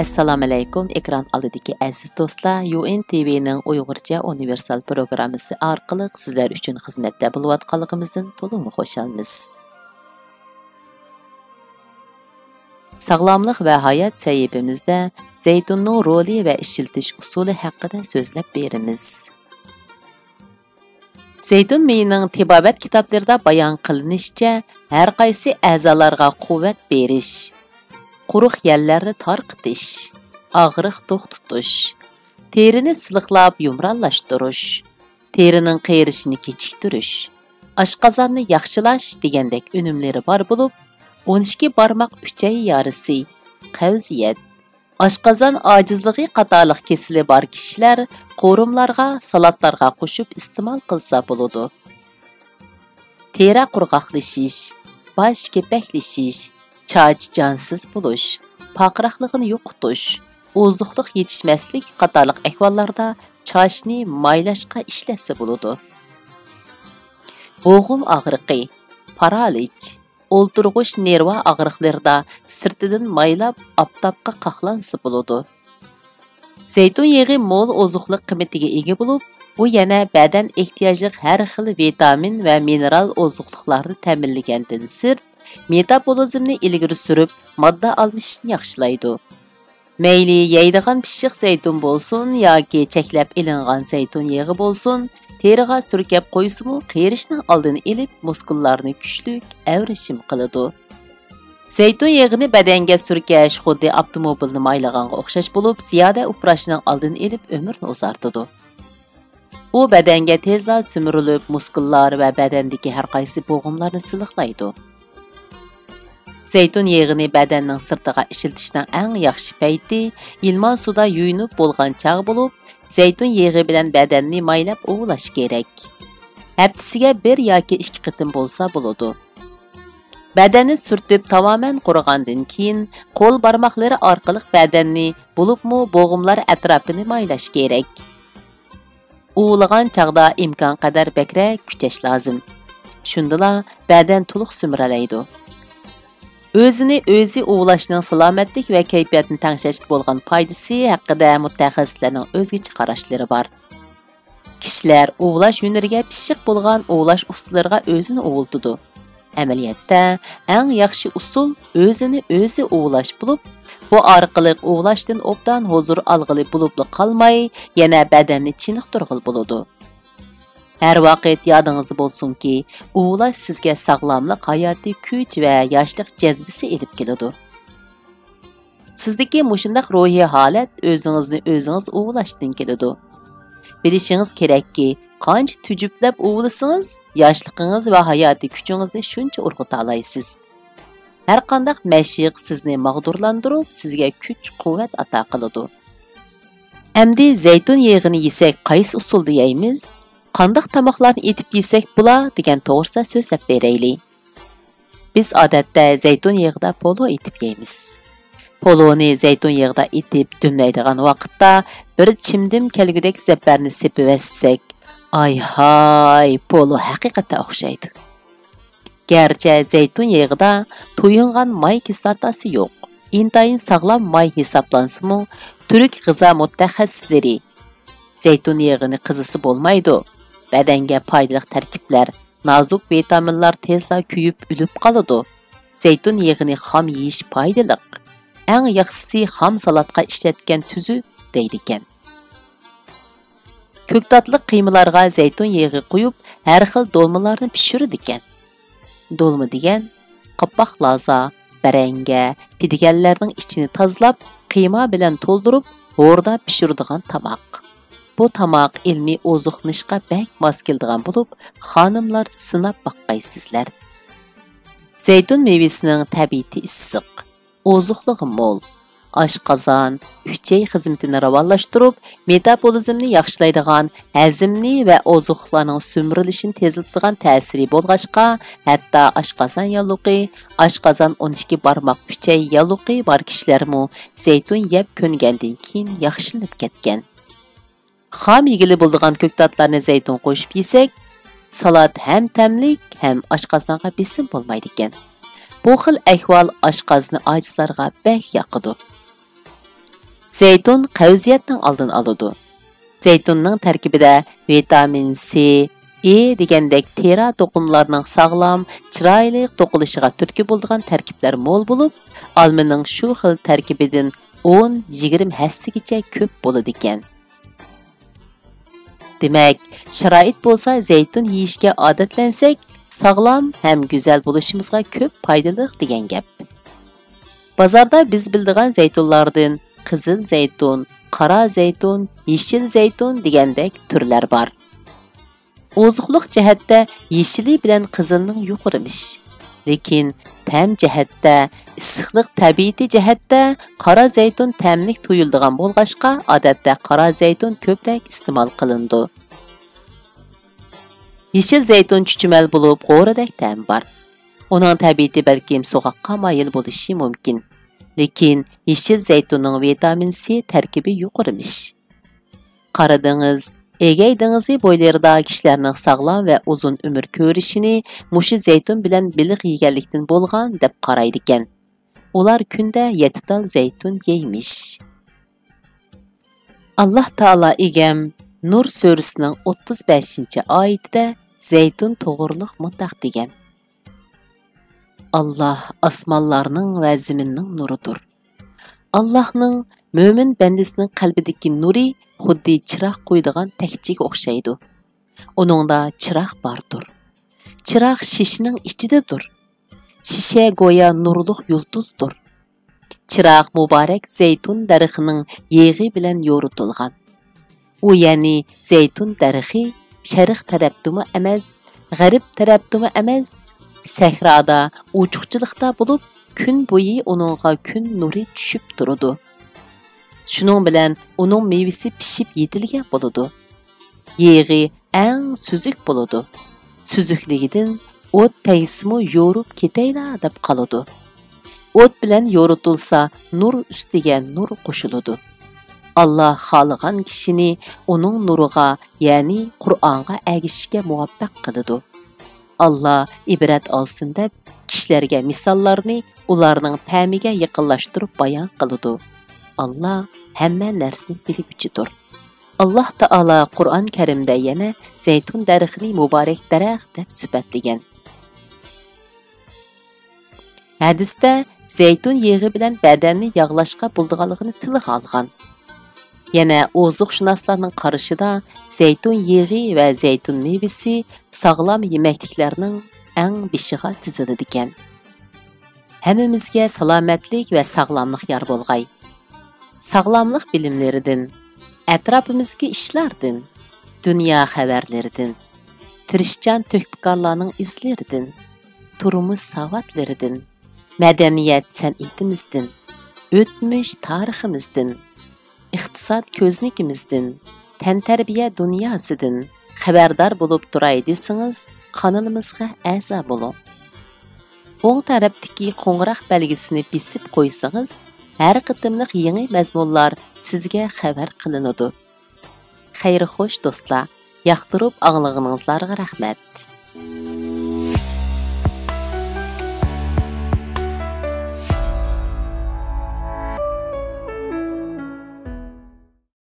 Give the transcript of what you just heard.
Assalamu alaykum. Ekran oldidagi aziz do'stlar, UNTV'ning Uyg'urcha universal programmasi orqali sizlar uchun xizmatda bo'layotganligimizdan to'liq xursandmiz. Sog'lomlik va hayot sahifamizda zaytunning roli va ishiltish usuli haqida so'zlab beramiz. Zaytun meyining tibobat kitoblarida bayon qilinishicha, har qaysi a'zolarga quvvat berish, quruq yerlarni tarqitish, og'riq to'xtatish, terini siliqlab yumronlashtirish, terining qerishini kechiktirish, oshqozonni yaxshilash degandek unumlari bor bo'lib, 12 barmoq uchay yarisi, qavziyat, oshqozon ojizligi qatorliq kesili bor kishilar qo'rimlarga, salatlarga qo'shib iste'mol qilsa bo'ladi. Teri qurg'oqlashish, bosh kepaklashish, charch jonsiz bo'lish, paqraqligini yo'qotish, ozuqliq yetishmaslik qatorliq ahvollarda chochni maylashga ishlatsa bo'ladi. Bo'g'im og'riqi, paraliç, o'ltirg'ish nerva og'riqlarida sirtidan maylab oftobga qoqlansa bo'ladi. Zaytun yog'i mo'l ozuqliq qiymatiga ega bo'lib, u yana badan ehtiyojiga har xil vitamin va mineral ozuqliqlarni ta'minlagandan sirt metabolizmni ilgari surib, modda almashishni yaxshilaydi. Mayli yeydigan pishiq zaytun bo'lsin yoki cheklab ilingan zaytun yog'i bo'lsin, teriga surkab qo'ysimi, qerishning oldini olib, muskullarni kuchlik avrishim qiladi. Zaytun yog'ini badanga surkash xuddi avtomobilni maylaganga o'xshash bo'lib, ziyoda uprashning oldini olib, umrni uzartadi. U badanga tezda sumurilib, muskullar va badandagi har qaysi bo'g'imlarni siliqlaydi. Zaytun yog'ini badanning sirtiga ishiltishning eng yaxshi payti ilmon suvda yuyinib bo'lgan chaq bo'lib, zaytun yog'i bilan badanni maylab ovlash kerak. Haftasiga 1 yoki 2 qitim bo'lsa bo'ladi. Badanni surtib tamoman qurigandan keyin qo'l barmoqlari orqali badanni bo'libmi bo'g'imlar atrofini maylash kerak. Ovlagan chaqda imkon qadar bakrak kuchash lozim. Shundala badan to'liq sumralaydi. O'zini o'zi ovlashning salomatlik va kayfiyatni tangshashga bo'lgan foydasi haqida mutaxassislarning o'zgacha qarashlari bor. Kishilar ovlash yo'naliga pishiq bo'lgan ovlash usullariga o'zini ovultidi. Amaliyotda eng yaxshi usul o'zini o'zi ovlash bo'lib, bu orqali ovlashdan obdan huzur olg'ili bo'lib qolmay, yana badanni chiniqtirg'il bo'ladi. Her vaqt yadingizda bo'lsinki, ovlash sizga sog'lomlik, hayotiy kuch va yoshlik jazbisi elib keladi. Sizdagi mushundaq ruhiy holat o'zingizni o'zingiz ovlashdan keladi. Bilishingiz kerakki, qancha tujublab ovlasangiz, yoshligingiz va hayotiy kuchingizni shuncha urg'uta olasiz. Har qanday mashq sizni mag'durlantirib, sizga kuch-quvvat ato qiladi. Endi zaytun yog'ini yesak qaysi usulda yeymiz? Qandaq tamoqlarni etib yesak bo'la degan to'g'risida so'zlab beraylik. Biz odatda zaytun yog'ida polo etib yeymiz. Poloni zaytun yog'ida etib dumlaydigan vaqtda bir chimdim kelgudek zaparni sepib essak, ay hay, polo haqiqatda o'xshaydi. Gerçi zaytun yog'ida to'yingan may kislotasi yo'q. Intayin sog'lom may hisoblansa-mu, turk g'izo mutaxassislari zaytun yog'ini qizisi bo'lmaydi. Badanga foydali tarkiblar, nozik vitaminlar tezda kuyib o'lib qoladi. Zaytun yog'ini xom yeyish foydali. Eng yaxshisi xom salatga ishlatgan tuzi deydi ekan. Ko'ktatli qiymalarga zaytun yog'i qo'yib, har xil dolmalarni pishiradi ekan. Dolma degan qopaq laza, baranga, pidiganlarning ichini tozalab, qiyma bilan to'ldirib, o'rda pishiradigan tamoq. Bu tamoq ilmiy ozuqlashga bak mos keladigan bo'lib, xonimlar sinab boqaysizlar. Zaytun mevasining tabiiy issiq, ozuqligi mo'l, oshqozon, uchay xizmatini ravonlashtirib, metabolizmni yaxshilaydigan, hazmni va ozuqlarning sumrilishini tezlatadigan ta'siri bo'lg'achqa, hatto oshqozon yalluqi, oshqozon 12 barmoq uchay yalluqi bor kishilarmi zaytun yeb ko'ngandan keyin yaxshilanib ketgan. Xom yegili bo'lgan ko'ktatlarni zaytun qo'shib yesak, salat ham tamlik, ham oshqozonga besim bo'lmaydi ekan. Bu xil ahvol oshqozni ojizlarga bak yoqadi. Zeytun qavziyatning oldini oladi. Zeytunning tarkibida vitamin C, E degandek teri to'qimlarining sog'lom, chiroyli to'qilishiga turtki bo'lgan tarkiblar mo'l bo'lib, olmaning shu xil tarkibidan 10-20 hassagacha ko'p bo'ladi ekan. Demak, sharoit bo'lsa zeytun yeyishga odatlansak, sog'lom ham go'zal bo'lishimizga ko'p foydali degan gap. Bozorda biz bildigan zeytunlardan qizil zeytun, qora zeytun, yeshil zeytun degandek turlar bor. Oziqliq jihatda yeshili bilan qizilning yuqorimish. Lekin ta'm jihatda, issiqlik tabiiy jihatda qora zeytun ta'mlik tuyuldigan bo'lg'ashqa, odatda qora zeytun ko'proq iste'mol qilindi. Yeshil zeytun chuchmal bo'lib, g'o'radek ta'm bor. Uning tabiati balkim so'qoqqa moyil bo'lishi mumkin. Lekin yeshil zeytunning vitamin C tarkibi yuqorimish. Qaradingiz, Egey dengizi bo'ylarida kishilarning sog'lom va uzun umr ko'rishini mushu zeytun bilan biliq yeganlikdan bo'lgan deb qaraydi ekan. Ular kunda 7 tal zeytun yeymish. Alloh taolo egam Nur surasining 35-oyatida zeytun to'g'riliq mundaq degan. Allah osmonlarning va zaminning nuridir. Allohning mo'min bandasining qalbidagi nuri xuddi chiroq qo'ydigan takchiga o'xshaydi. Uningda chiroq bordir. Chiroq shishining ichidadir. Shisha go'yo nurliq yulduzdir. Chiroq muborak zeytun daraxining yeg'i bilan yo'ritilgan. U ya'ni zeytun daraxi sharq tarafdimi emas, g'arb tarafdimi emas, sahroda uchuqchilikda bo'lib, kun bo'yi uningga kun nuri tushib turadi. Shuning bilan uning mevasi pishib yetilgan bo'ladi. Yeg'i eng suzuk bo'ladi. Suzukligidan o't taysimi yo'rib ketayla deb qoladi. O't bilan yo'ritilsa, nur ustiga nur qo'shiladi. Allah xoligan kishini uning nuriga, ya'ni Qur'onga ergishishga muvaffaq qiladi. Allah ibrat olsin deb kishilarga misollarni ularning fahmiga yaqinlashtirib bayon qiladi. Allah hamma narsani bilguchidir. Alloh taolo Qur'on Karimda yana zeytun daraxtini muborak daraxt deb sifatlagan. Hadisda zeytun yog'i bilan badanni yog'lashga bo'ldiganligini tilga olgan. Yana oziqshunoslarning qarashida zeytun yog'i va zeytun mevasi sog'lom yemakliklarning eng beshiga tiziladi ekan. Hammamizga salomatlik va sog'lomlik yor bo'lg'ay. Sog'lomlik bilimlaridan, atrofimizdagi ishlardan, dunyo xabarlaridan, tirishchan tokbikorlarning izlaridan, turmush savotlaridan, madaniyat san'atimizdan, o'tmish tariximizdan, iqtisod ko'znikimizdan, tantarbiya dunyosidan xabardor bo'lib turay desangiz, kanalimizga a'zo bo'ling. O'ng tarafdagi qo'ng'iroq belgisini besib qo'ysangiz, har qitimliq yangi mazmunlar sizga xabar qilinadi. Xayr xo'sh do'stlar, yoqtirib anglag'iningizlarga rahmat.